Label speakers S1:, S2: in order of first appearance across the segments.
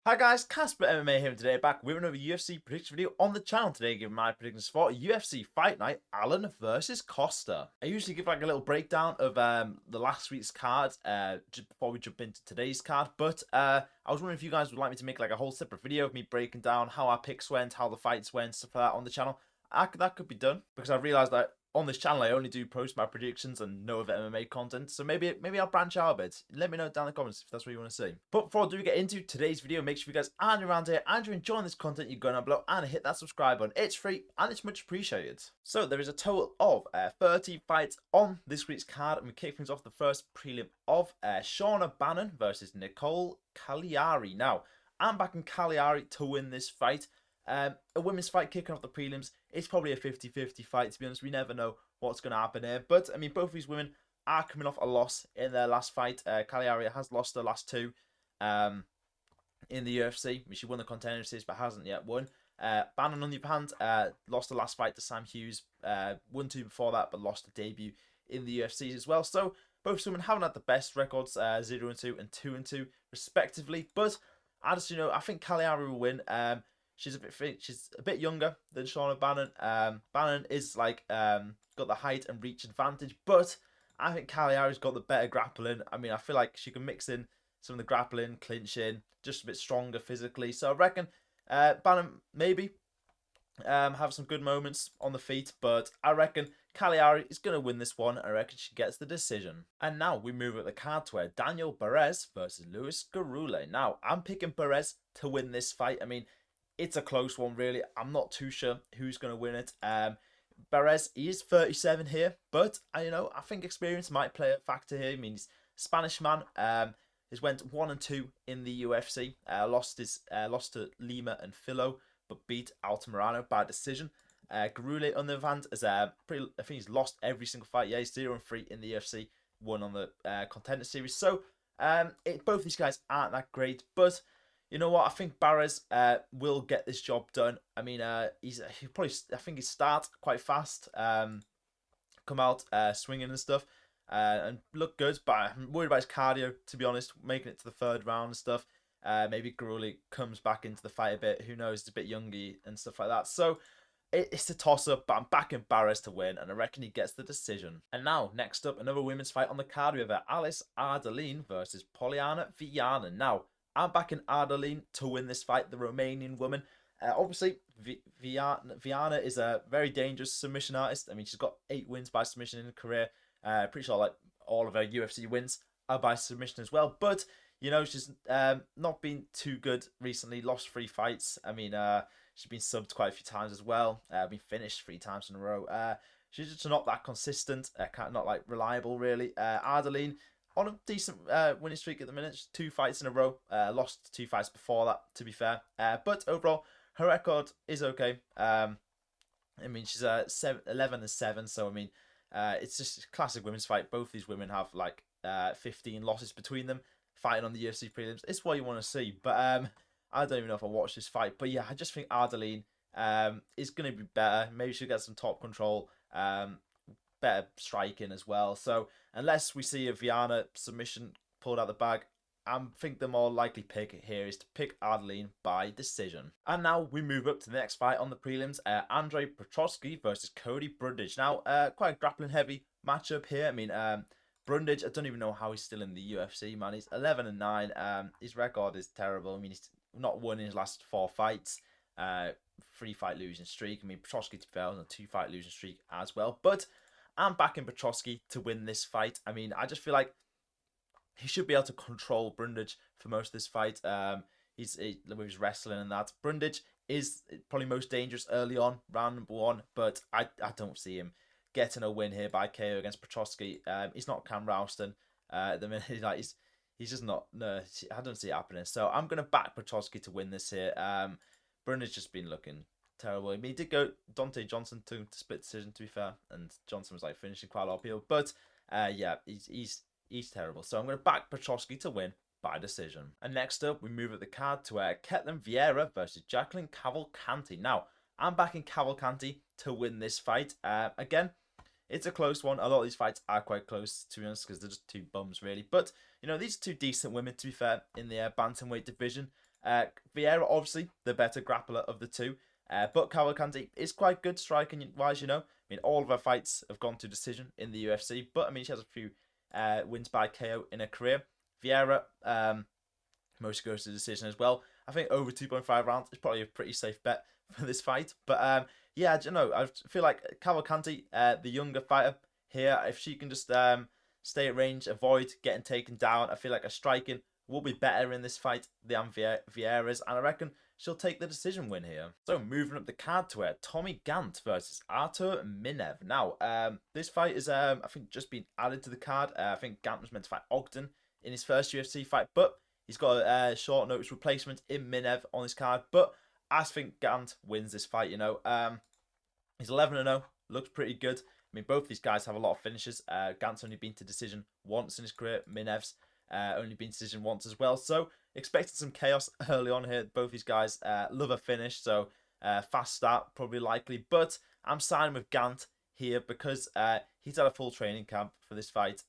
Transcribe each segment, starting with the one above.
S1: Hi guys, Casper MMA here today, back with another UFC prediction video on the channel today, giving my predictions for UFC Fight Night, Allen versus Costa. I usually give like a little breakdown of the last week's card just before we jump into today's card, but I was wondering if you guys would like me to make like a whole separate video of me breaking down how our picks went, how the fights went, stuff like that on the channel. That could be done, because I realised that on this channel I only do post my predictions and no other MMA content, so maybe I'll branch out a bit. Let me know down in the comments if that's what you want to see. But before I do get into today's video, make sure you guys are around here and you're enjoying this content, you're going down below and hit that subscribe button. It's free and it's much appreciated. So there is a total of 30 fights on this week's card, and we kick things off the first prelim of Shauna Bannon versus Nicole Caliari. Now, I'm backing Caliari to win this fight. A women's fight kicking off the prelims. It's probably a 50-50 fight, to be honest. We never know what's going to happen here. But, I mean, both of these women are coming off a loss in their last fight. Caliari has lost her last two in the UFC. She won the contender series, but hasn't yet won. Bannon, on the other hand, lost the last fight to Sam Hughes. Won two before that, but lost the debut in the UFC as well. So, both women haven't had the best records, 0-2 and 2-2, respectively. But, I think Caliari will win. She's a bit younger than Shauna Bannon. Bannon is got the height and reach advantage, but I think Cagliari's got the better grappling. I mean, I feel like she can mix in some of the grappling, clinching, just a bit stronger physically. So I reckon Bannon maybe have some good moments on the feet, but I reckon Cagliari is going to win this one. I reckon she gets the decision. And now we move at the card to where Daniel Barez versus Luis Gurule. Now, I'm picking Barez to win this fight. I mean, it's a close one, really. I'm not too sure who's going to win it. Barez, he is 37 here, but I think experience might play a factor here. I mean, he's a Spanish man. He's went 1-2 in the UFC. Lost to Lima and Filo, but beat Altamirano by decision. Gurule, on the other hand, is I think he's lost every single fight. Yeah, he's 0-3 in the UFC. Won on the contender series. So both these guys aren't that great, but you know what? I think Barez will get this job done. I mean, he probably. I think he starts quite fast, come out swinging and stuff, and look good. But I'm worried about his cardio, to be honest. Making it to the third round and stuff. Maybe Gurule comes back into the fight a bit. Who knows? He's a bit youngy and stuff like that. So it's a toss-up, but I'm backing Barez to win, and I reckon he gets the decision. And now, next up, another women's fight on the card. We have Alice Ardelean versus Poliana Viana. Now, I'm backing Ardelean to win this fight, the Romanian woman. Obviously, Viana is a very dangerous submission artist. I mean, she's got 8 wins by submission in her career. Pretty sure like all of her UFC wins are by submission as well. But, she's not been too good recently. Lost 3 fights. I mean, she's been subbed quite a few times as well. Been finished 3 times in a row. She's just not that consistent. Not like reliable, really. Ardelean, on a decent winning streak at the minute. 2 fights in a row. Lost 2 fights before that, to be fair. But overall, her record is okay. I mean, she's 11-7, so I mean, it's just a classic women's fight. Both these women have like 15 losses between them, fighting on the UFC prelims. It's what you want to see. But I don't even know if I watched this fight. But yeah, I just think Ardelean is going to be better. Maybe she'll get some top control. Better striking as well. So unless we see a Viana submission pulled out the bag, I think the more likely pick here is to pick Ardelean by decision. And now we move up to the next fight on the prelims. Andre Petroski versus Cody Brundage. Now, quite a grappling heavy matchup here. I mean, Brundage, I don't even know how he's still in the UFC, man. He's 11-9. His record is terrible. I mean, he's not won in his last 4 fights. 3-fight losing streak. I mean, Petroski, to be fair, on a 2-fight losing streak as well. But I'm backing Petroski to win this fight. I mean, I just feel like he should be able to control Brundage for most of this fight. With his wrestling and that. Brundage is probably most dangerous early on, round number 1, but I don't see him getting a win here by KO against Petroski. He's not Cam Ralston at the minute. He's just not. No, I don't see it happening. So I'm going to back Petroski to win this here. Brundage just been looking terrible. I mean, he did go Dante Johnson to split decision, to be fair, and Johnson was like finishing quite a lot of people. But yeah, he's terrible. So I'm going to back Petroski to win by decision. And next up, we move at the card to Ketlen Vieira versus Jacqueline Cavalcanti. Now, I'm backing Cavalcanti to win this fight. Again, it's a close one. A lot of these fights are quite close, to be honest, because they're just 2 bums, really. But, these are 2 decent women, to be fair, in the bantamweight division. Vieira, obviously, the better grappler of the two. But Cavalcanti is quite good striking-wise, you know. I mean, all of her fights have gone to decision in the UFC. But, I mean, she has a few wins by KO in her career. Vieira, most goes to decision as well. I think over 2.5 rounds is probably a pretty safe bet for this fight. But, yeah, I don't know. I feel like Cavalcanti, the younger fighter here, if she can just stay at range, avoid getting taken down, I feel like her striking will be better in this fight than Vieira's, and I reckon she'll take the decision win here. So moving up the card to Tommy Gantt versus Artur Minev. Now, this fight is I think just been added to the card. I think Gantt was meant to fight Ogden in his first UFC fight, but he's got a short notice replacement in Minev on his card. But I think Gantt wins this fight. You know, he's 11-0, looks pretty good. I mean, both these guys have a lot of finishes. Gantt's only been to decision once in his career. Minev's only been to decision once as well. So, expecting some chaos early on here. Both these guys love a finish. So, fast start, probably likely. But I'm siding with Gantt here because he's had a full training camp for this fight.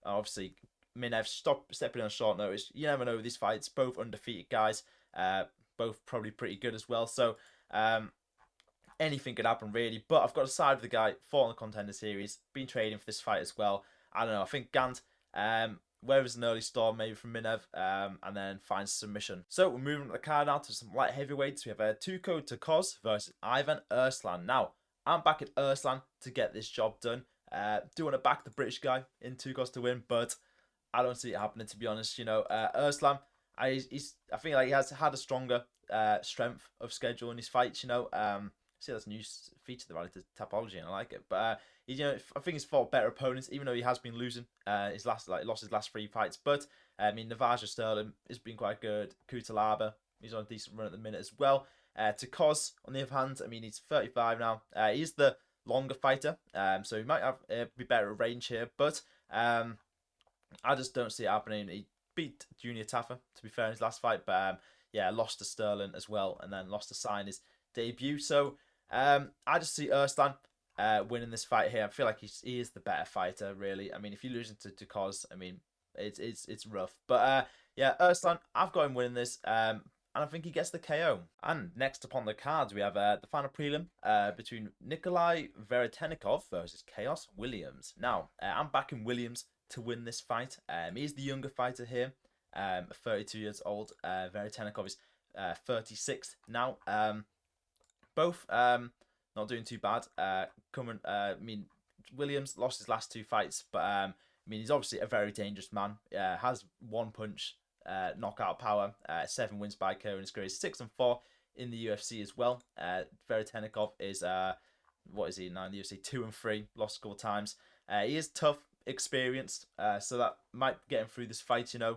S1: Obviously, Minev stepping on short notice. You never know with these fights. Both undefeated guys. Both probably pretty good as well. So, anything could happen really, but I've got to side with the guy fought in the contender series, been training for this fight as well. I don't know, I think Gantt weathers an early storm maybe from Minev and then finds submission. So we're moving the card now to some light heavyweights. We have Tokkos versus Ivan Erslan. Now, I'm back at Erslan to get this job done. Do want to back the British guy in Tokkos to win, but I don't see it happening, to be honest. You know, Erslan, I think like he has had a stronger strength of schedule in his fights, you know. See, that's a new feature they've added to Tapology, and I like it. But you know, I think he's fought better opponents, even though he has been losing lost his last 3 fights. But I mean, Navaja Sterling has been quite good. Kutalaba, he's on a decent run at the minute as well. Tokkos, on the other hand, I mean, he's 35 now. He's the longer fighter, so he might have be better at range here. But I just don't see it happening. He beat Junior Taffa, to be fair, in his last fight, but yeah, lost to Sterling as well, and then lost to Sign his debut. So I just see Erslan winning this fight here. I feel like he is the better fighter, really. I mean, if you're losing to Tokkos, I mean, it's rough. But yeah, Erslan, I've got him winning this, and I think he gets the KO. And next upon the cards, we have the final prelim between Nikolai Veretennikov versus Chaos Williams. Now, I'm backing Williams to win this fight. He's the younger fighter here, 32 years old. Veretennikov is 36 now. Both not doing too bad. I mean, Williams lost his last 2 fights, but I mean, he's obviously a very dangerous man. Has 1 punch knockout power, 7 wins by KO in his career. He's 6-4 in the UFC as well. Veretennikov is what is he now in the UFC? 2-3, lost a couple times. He is tough, experienced, so that might get him through this fight. You know,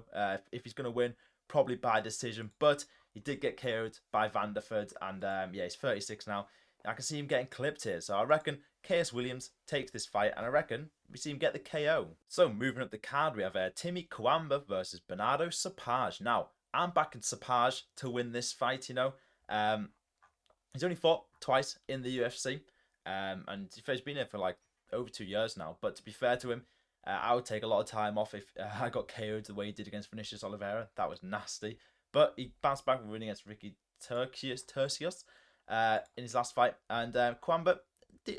S1: if he's going to win, probably by decision, but he did get KO'd by Vanderford, and yeah, he's 36 now. I can see him getting clipped here, so I reckon KS Williams takes this fight, and I reckon we see him get the KO. So moving up the card, we have Timmy Cuamba versus Bernardo Sopaj. Now, I'm backing Sopaj to win this fight. You know, he's only fought twice in the UFC, and he's been here for like over 2 years now. But to be fair to him, I would take a lot of time off if I got KO'd the way he did against Vinicius Oliveira. That was nasty. But he bounced back with winning against Ricky Tercius in his last fight. And Cuamba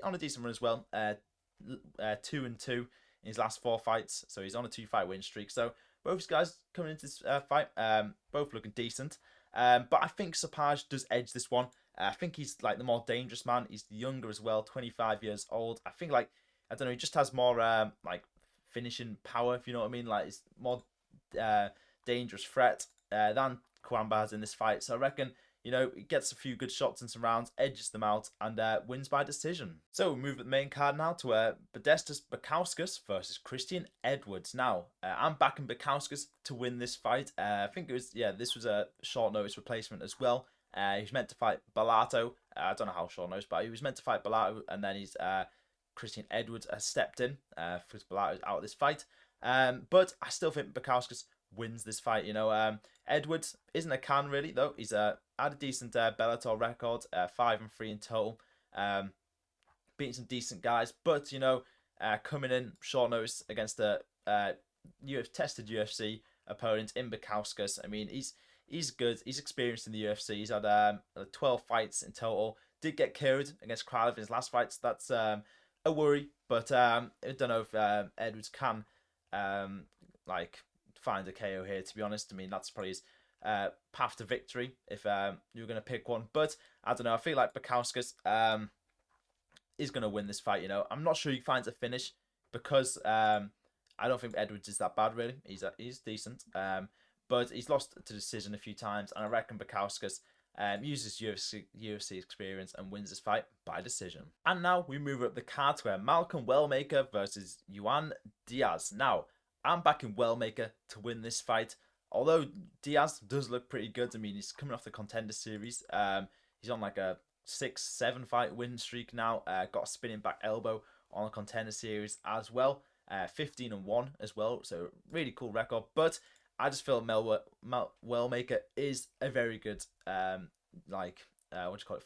S1: on a decent run as well. 2-2 in his last 4 fights. So he's on a 2-fight win streak. So both these guys coming into this fight, both looking decent. But I think Sopaj does edge this one. I think he's like the more dangerous man. He's younger as well, 25 years old. I think like, I don't know, he just has more like finishing power, if you know what I mean. Like, it's more dangerous threat than Cuamba has in this fight. So I reckon, you know, he gets a few good shots in some rounds, edges them out, and wins by decision. So we move the main card now to Modestas Bukauskas versus Christian Edwards. Now, I'm backing Bukauskas to win this fight. I think it was, yeah, this was a short notice replacement as well. He was meant to fight Bellato. I don't know how short notice, but he was meant to fight Bellato, and then he's Christian Edwards has stepped in because Bellato's out of this fight. But I still think Bukauskas wins this fight. You know, Edwards isn't a can really though. He's had a decent Bellator record, 5-3 in total, beating some decent guys. But you know, coming in short notice against a tested UFC opponent in Bukauskas. I mean, he's good. He's experienced in the UFC. He's had 12 fights in total. Did get KO'd against Krylov in his last fights. That's a worry, but I don't know if Edwards can like find a KO here. To be honest, I mean that's probably his path to victory if you're going to pick one. But I don't know. I feel like Bukauskas is going to win this fight. You know, I'm not sure he finds a finish because I don't think Edwards is that bad really. He's decent, but he's lost to decision a few times, and I reckon Bukauskas uses UFC experience and wins this fight by decision. And now we move up the card to Malcolm Wellmaker versus Juan Diaz. Now, I'm backing Wellmaker to win this fight. Although Diaz does look pretty good. I mean, he's coming off the contender series. He's on like a 6-7 fight win streak now. Got a spinning back elbow on the contender series as well. 15-1 as well. So really cool record. But I just feel Wellmaker is a very good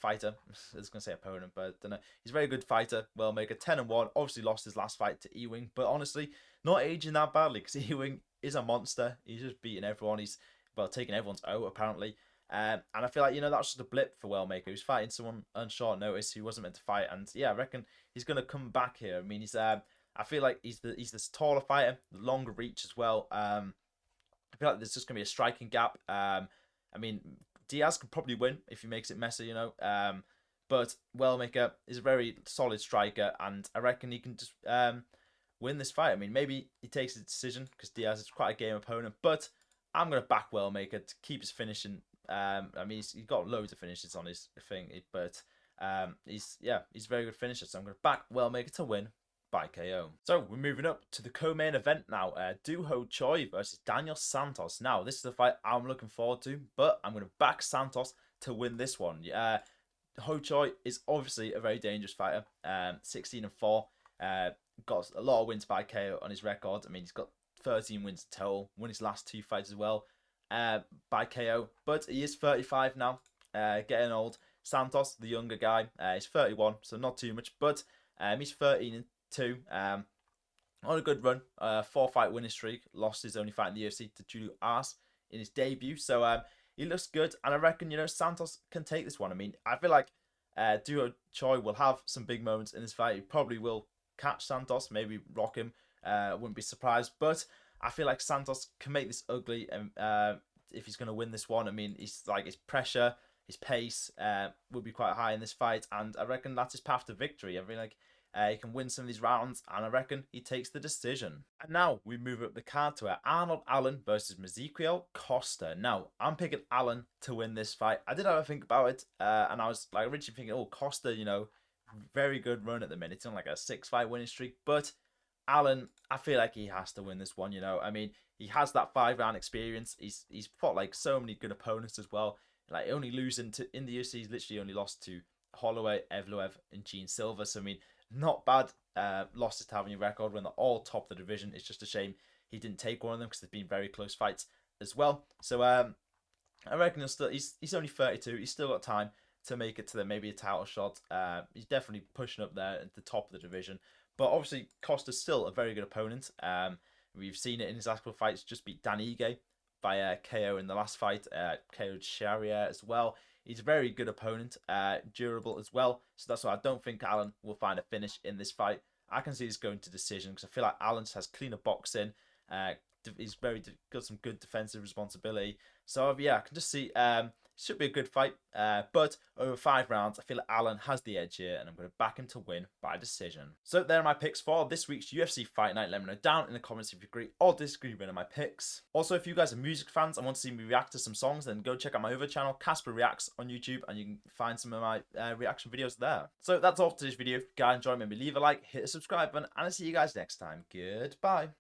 S1: fighter. I was gonna say opponent, but I don't know. He's a very good fighter. Wellmaker 10-1. Obviously lost his last fight to Ewing, but honestly, not aging that badly because Ewing is a monster. He's just beating everyone. He's taking everyone's O apparently. And I feel like, you know, that's just a blip for Wellmaker. He was fighting someone on short notice who wasn't meant to fight, and yeah, I reckon he's gonna come back here. I mean, he's I feel like he's this taller fighter, the longer reach as well. I feel like there's just gonna be a striking gap. I mean, Diaz could probably win if he makes it messy, you know. But Wellmaker is a very solid striker, and I reckon he can just win this fight. I mean, maybe he takes a decision because Diaz is quite a game opponent, but I'm gonna back Wellmaker to keep his finishing. I mean, he's got loads of finishes on his thing, but he's a very good finisher. So I'm gonna back Wellmaker to win by KO. So we're moving up to the co-main event now. Ho Choi versus Daniel Santos. Now this is a fight I'm looking forward to, but I'm going to back Santos to win this one. Ho Choi is obviously a very dangerous fighter. 16-4. Got a lot of wins by KO on his record. I mean, he's got 13 wins total. Won his last 2 fights as well by KO. But he is 35 now, getting old. Santos, the younger guy, is 31, so not too much. But he's 13-2. On a good run, 4-fight winning streak. Lost his only fight in the UFC to Julius Ars in his debut. So he looks good, and I reckon, you know, Santos can take this one. I mean, I feel like Ho Choi will have some big moments in this fight. He probably will catch Santos, maybe rock him. I wouldn't be surprised, but I feel like Santos can make this ugly. If he's going to win this one, I mean, his pressure, his pace will be quite high in this fight, and I reckon that's his path to victory. I feel like he can win some of these rounds, and I reckon he takes the decision. And now we move up the card to Arnold Allen versus Melquizael Costa. Now, I'm picking Allen to win this fight. I did have a think about it, and I was like originally thinking, oh, Costa, you know, very good run at the minute. It's on like a 6-fight winning streak, but Allen, I feel like he has to win this one, you know. I mean, he has that 5-round experience. He's fought like so many good opponents as well. Like only losing to in the UFC, he's literally only lost to Holloway, Evloev, and Gene Silva. So I mean, not bad losses to have on your record when they're all top of the division. It's just a shame he didn't take one of them because they've been very close fights as well. So I reckon he's only 32. He's still got time to make it to maybe a title shot. He's definitely pushing up there at the top of the division. But obviously Costa's still a very good opponent. We've seen it in his last couple of fights. Just beat Dan Ige by KO in the last fight. KO'd Sharia as well. He's a very good opponent, durable as well. So that's why I don't think Allen will find a finish in this fight. I can see this going to decision because I feel like Allen has cleaner boxing. He's got some good defensive responsibility. So yeah, I can just see should be a good fight. But over 5 rounds, I feel like Allen has the edge here, and I'm going to back him to win by decision. So there are my picks for this week's UFC Fight Night. Let me know down in the comments if you agree or disagree with any of my picks. Also, if you guys are music fans and want to see me react to some songs, then go check out my other channel, Casper Reacts, on YouTube, and you can find some of my reaction videos there. So that's all for today's video. If you guys enjoyed, maybe leave a like, hit the subscribe button, and I'll see you guys next time. Goodbye.